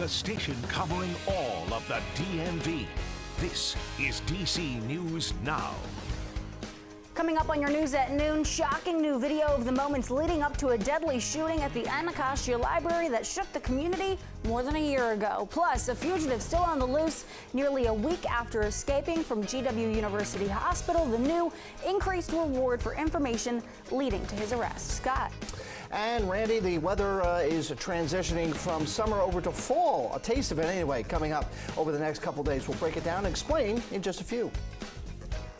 the station covering all of the DMV. This is DC News Now. Coming up on your news at noon, shocking new video of the moments leading up to a deadly shooting at the Anacostia Library that shook the community more than a year ago. Plus, a fugitive still on the loose nearly a week after escaping from GW University Hospital. The new increased reward for information leading to his arrest. Scott. And Randy, the weather is transitioning from summer over to fall. A taste of it anyway, coming up over the next couple days. We'll break it down and explain in just a few.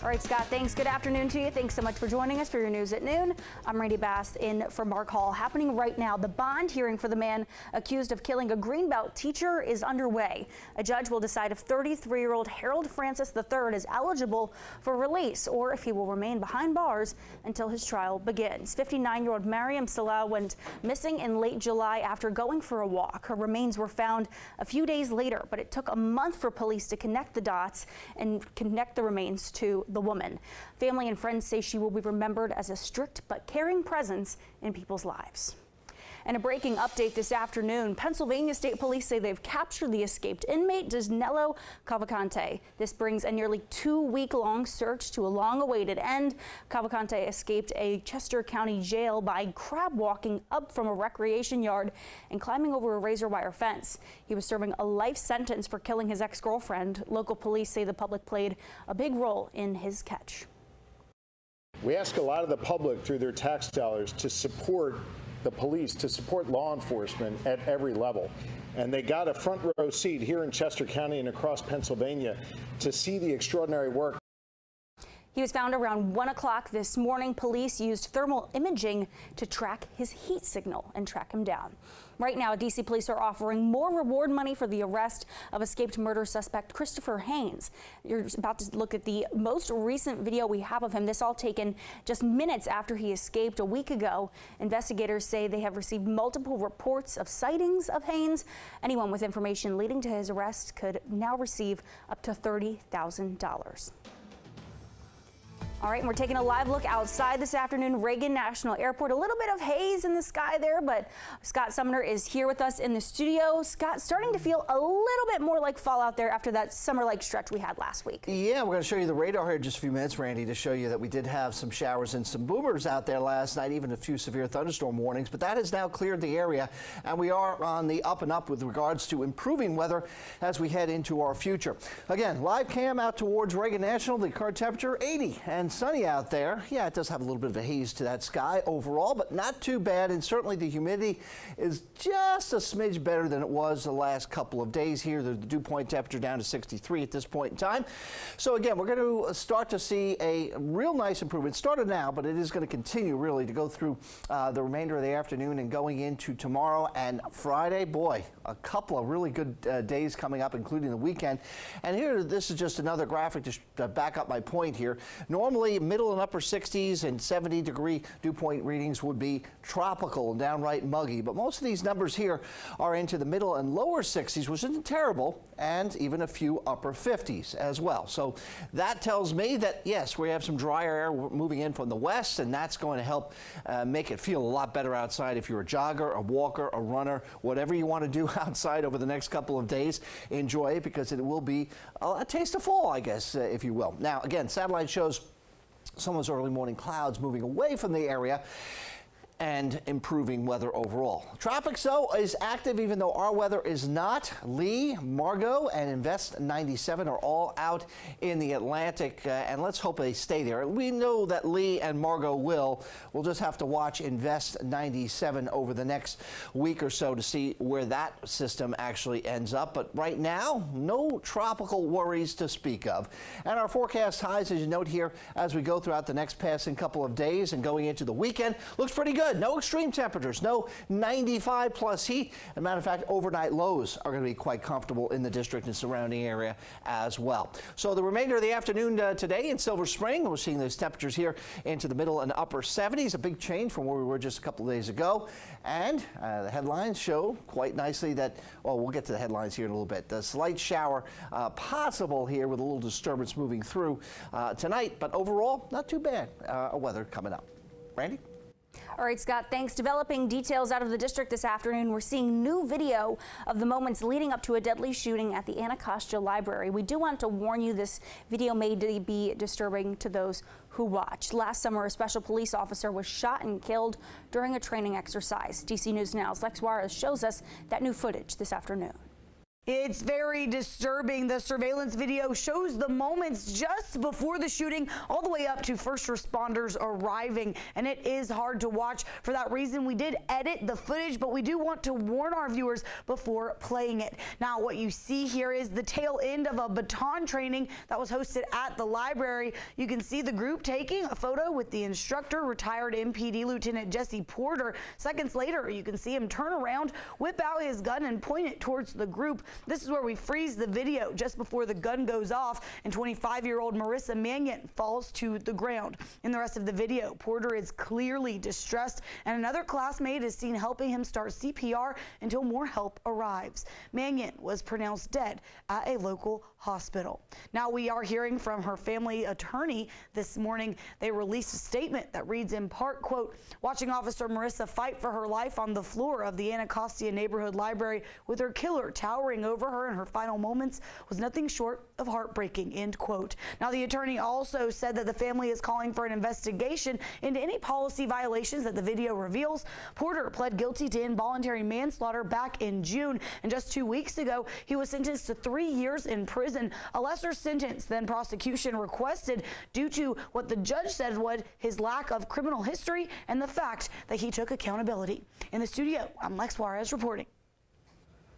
All right, Scott, thanks. Good afternoon to you. Thanks so much for joining us for your news at noon. I'm Randy Bast in for Mark Hall. Happening right now, the bond hearing for the man accused of killing a Greenbelt teacher is underway. A judge will decide if 33-year-old Harold Francis III is eligible for release or if he will remain behind bars until his trial begins. 59-year-old Mariam Salah went missing in late July after going for a walk. Her remains were found a few days later, but it took a month for police to connect the dots and connect the remains to the woman. Family and friends say she will be remembered as a strict but caring presence in people's lives. And a breaking update this afternoon, Pennsylvania State Police say they've captured the escaped inmate Danilo Cavalcante. This brings a nearly 2-week-long search to a long-awaited end. Cavalcante escaped a Chester County jail by crab walking up from a recreation yard and climbing over a razor wire fence. He was serving a life sentence for killing his ex-girlfriend. Local police say the public played a big role in his catch. We ask a lot of the public through their tax dollars to support the police, to support law enforcement at every level. And they got a front row seat here in Chester County and across Pennsylvania to see the extraordinary work. He was found around 1 o'clock this morning. Police used thermal imaging to track his heat signal and track him down. Right now, DC police are offering more reward money for the arrest of escaped murder suspect Christopher Haynes. You're about to look at the most recent video we have of him. This all taken just minutes after he escaped a week ago. Investigators say they have received multiple reports of sightings of Haynes. Anyone with information leading to his arrest could now receive up to $30,000. All right, and we're taking a live look outside this afternoon, Reagan National Airport. A little bit of haze in the sky there, but Scott Sumner is here with us in the studio. Scott, starting to feel a little bit more like fall out there after that summer-like stretch we had last week. Yeah, we're going to show you the radar here in just a few minutes, Randy, to show you that we did have some showers and some boomers out there last night, even a few severe thunderstorm warnings, but that has now cleared the area, and we are on the up and up with regards to improving weather as we head into our future. Again, live cam out towards Reagan National, the current temperature 80 and sunny out there. Yeah, it does have a little bit of a haze to that sky overall, but not too bad. And certainly the humidity is just a smidge better than it was the last couple of days here. The dew point temperature down to 63 at this point in time. So again, we're going to start to see a real nice improvement. It started now, but it is going to continue really to go through the remainder of the afternoon and going into tomorrow and Friday. Boy, a couple of really good days coming up, including the weekend. And here, this is just another graphic to back up my point here. Normally, middle and upper 60s and 70-degree dew point readings would be tropical and downright muggy, but most of these numbers here are into the middle and lower 60s, which isn't terrible, and even a few upper 50s as well. So that tells me that, yes, we have some drier air moving in from the west, and that's going to help make it feel a lot better outside. If you're a jogger, a walker, a runner, whatever you want to do outside over the next couple of days, enjoy it, because it will be a taste of fall, I guess, if you will. Now, again, satellite shows some of those early morning clouds moving away from the area and improving weather overall. Tropics, though, is active even though our weather is not. Lee, Margot, and Invest 97 are all out in the Atlantic, and let's hope they stay there. We know that Lee and Margot will. We'll just have to watch Invest 97 over the next week or so to see where that system actually ends up. But right now, no tropical worries to speak of. And our forecast highs, as you note here, as we go throughout the next passing couple of days and going into the weekend, looks pretty good. No extreme temperatures, no 95 plus heat. As a matter of fact, overnight lows are going to be quite comfortable in the district and surrounding area as well. So the remainder of the afternoon today in Silver Spring, we're seeing those temperatures here into the middle and upper 70s, a big change from where we were just a couple of days ago. And the headlines show quite nicely that, well, we'll get to the headlines here in a little bit. The slight shower possible here with a little disturbance moving through tonight, but overall, not too bad weather coming up. Randy? All right, Scott, thanks. Developing details out of the district this afternoon. We're seeing new video of the moments leading up to a deadly shooting at the Anacostia Library. We do want to warn you this video may be disturbing to those who watch. Last summer, a special police officer was shot and killed during a training exercise. DC News Now's Lex Juarez shows us that new footage this afternoon. It's very disturbing. The surveillance video shows the moments just before the shooting all the way up to first responders arriving, and it is hard to watch. For that reason, we did edit the footage, but we do want to warn our viewers before playing it. Now, what you see here is the tail end of a baton training that was hosted at the library. You can see the group taking a photo with the instructor, retired MPD Lieutenant Jesse Porter. Seconds later, you can see him turn around, whip out his gun, and point it towards the group. This is where we freeze the video just before the gun goes off, and 25-year-old Marissa Mannion falls to the ground. In the rest of the video, Porter is clearly distressed, and another classmate is seen helping him start CPR until more help arrives. Mannion was pronounced dead at a local hospital. Now we are hearing from her family attorney this morning. They released a statement that reads in part, quote, watching Officer Marissa fight for her life on the floor of the Anacostia Neighborhood Library with her killer towering over her in her final moments was nothing short of heartbreaking, end quote. Now the attorney also said that the family is calling for an investigation into any policy violations that the video reveals. Porter pled guilty to involuntary manslaughter back in June, and just 2 weeks ago he was sentenced to 3 years in prison, a lesser sentence than prosecution requested due to what the judge said was his lack of criminal history and the fact that he took accountability. In the studio, I'm Lex Juarez reporting.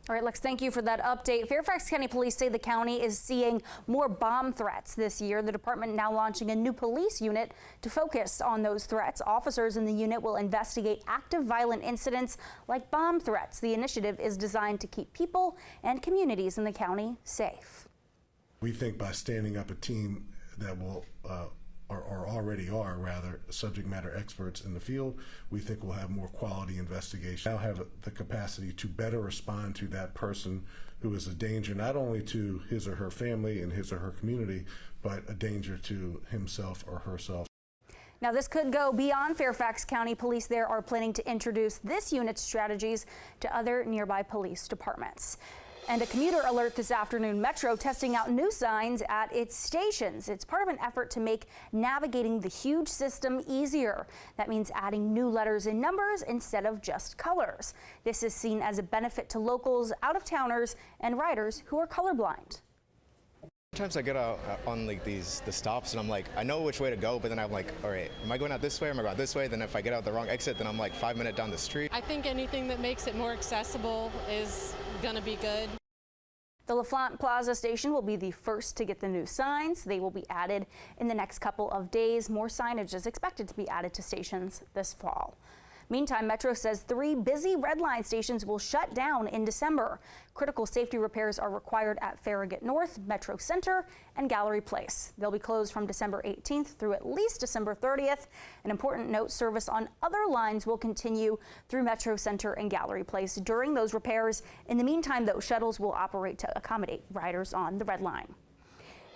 All right, Lex, thank you for that update. Fairfax County Police say the county is seeing more bomb threats this year. The department now launching a new police unit to focus on those threats. Officers in the unit will investigate active violent incidents like bomb threats. The initiative is designed to keep people and communities in the county safe. We think by standing up a team that will or already are rather subject matter experts in the field, we think we'll have more quality investigation. Now have the capacity to better respond to that person who is a danger not only to his or her family and his or her community, but a danger to himself or herself. Now, this could go beyond Fairfax County. Police there are planning to introduce this unit's strategies to other nearby police departments. And a commuter alert this afternoon. Metro testing out new signs at its stations. It's part of an effort to make navigating the huge system easier. That means adding new letters and numbers instead of just colors. This is seen as a benefit to locals, out-of-towners, and riders who are colorblind. Sometimes I get out on like the stops and I'm like, I know which way to go, but then I'm like, all right, am I going out this way or am I going out this way? Then if I get out the wrong exit, then I'm like 5 minutes down the street. I think anything that makes it more accessible is gonna be good. The LaFont Plaza station will be the first to get the new signs. They will be added in the next couple of days. More signage is expected to be added to stations this fall. Meantime, Metro says 3 busy Red Line stations will shut down in December. Critical safety repairs are required at Farragut North, Metro Center, and Gallery Place. They'll be closed from December 18th through at least December 30th. An important note, service on other lines will continue through Metro Center and Gallery Place during those repairs. In the meantime, though, shuttles will operate to accommodate riders on the Red Line.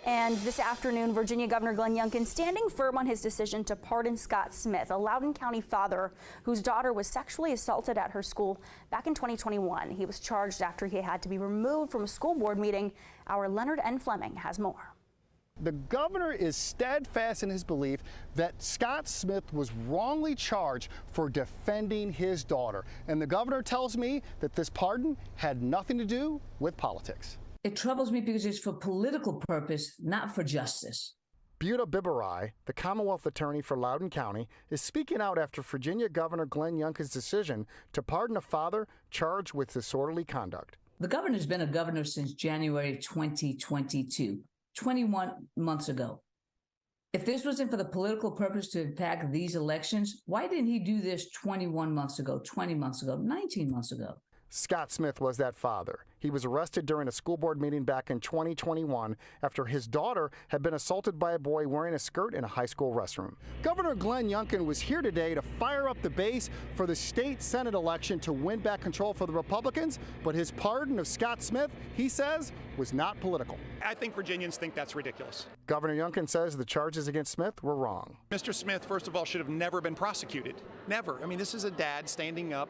And this afternoon, Virginia Governor Glenn Youngkin standing firm on his decision to pardon Scott Smith, a Loudoun County father whose daughter was sexually assaulted at her school back in 2021. He was charged after he had to be removed from a school board meeting. Our Leonard N. Fleming has more. The governor is steadfast in his belief that Scott Smith was wrongly charged for defending his daughter. And the governor tells me that this pardon had nothing to do with politics. It troubles me because it's for political purpose, not for justice. Buta Biberai, the Commonwealth Attorney for Loudoun County, is speaking out after Virginia Governor Glenn Youngkin's decision to pardon a father charged with disorderly conduct. The governor's been a governor since January 2022, 21 months ago. If this wasn't for the political purpose to impact these elections, why didn't he do this 21 months ago, 20 months ago, 19 months ago? Scott Smith was that father. He was arrested during a school board meeting back in 2021 after his daughter had been assaulted by a boy wearing a skirt in a high school restroom. Governor Glenn Youngkin was here today to fire up the base for the state Senate election to win back control for the Republicans, but his pardon of Scott Smith, he says, was not political. I think Virginians think that's ridiculous. Governor Youngkin says the charges against Smith were wrong. Mr. Smith, first of all, should have never been prosecuted. Never. I mean, this is a dad standing up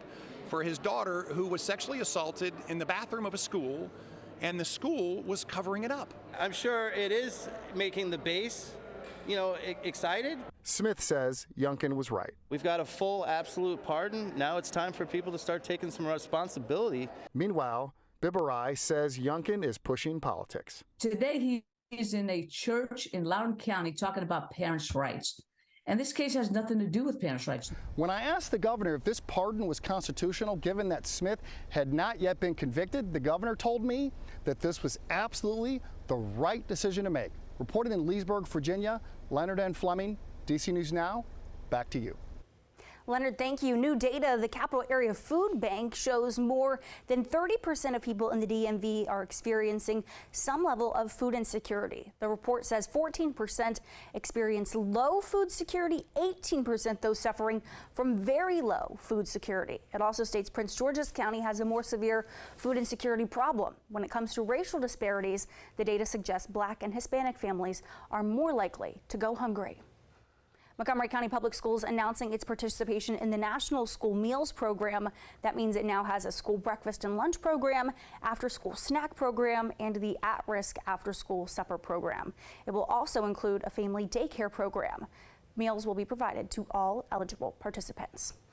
for his daughter who was sexually assaulted in the bathroom of a school, and the school was covering it up. I'm sure it is making the base, excited. Smith says Youngkin was right. We've got a full, absolute pardon. Now it's time for people to start taking some responsibility. Meanwhile, Bibarai says Youngkin is pushing politics. Today, he is in a church in Loudoun County talking about parents' rights. And this case has nothing to do with parents' rights. When I asked the governor if this pardon was constitutional, given that Smith had not yet been convicted, the governor told me that this was absolutely the right decision to make. Reporting in Leesburg, Virginia, Leonard N. Fleming, DC News Now, back to you. Leonard, thank you. New data, the Capital Area Food Bank shows more than 30% of people in the DMV are experiencing some level of food insecurity. The report says 14% experience low food security, 18% those suffering from very low food security. It also states Prince George's County has a more severe food insecurity problem. When it comes to racial disparities, the data suggests Black and Hispanic families are more likely to go hungry. Montgomery County Public Schools announcing its participation in the National School Meals Program. That means it now has a school breakfast and lunch program, after-school snack program, and the at-risk after-school supper program. It will also include a family daycare program. Meals will be provided to all eligible participants.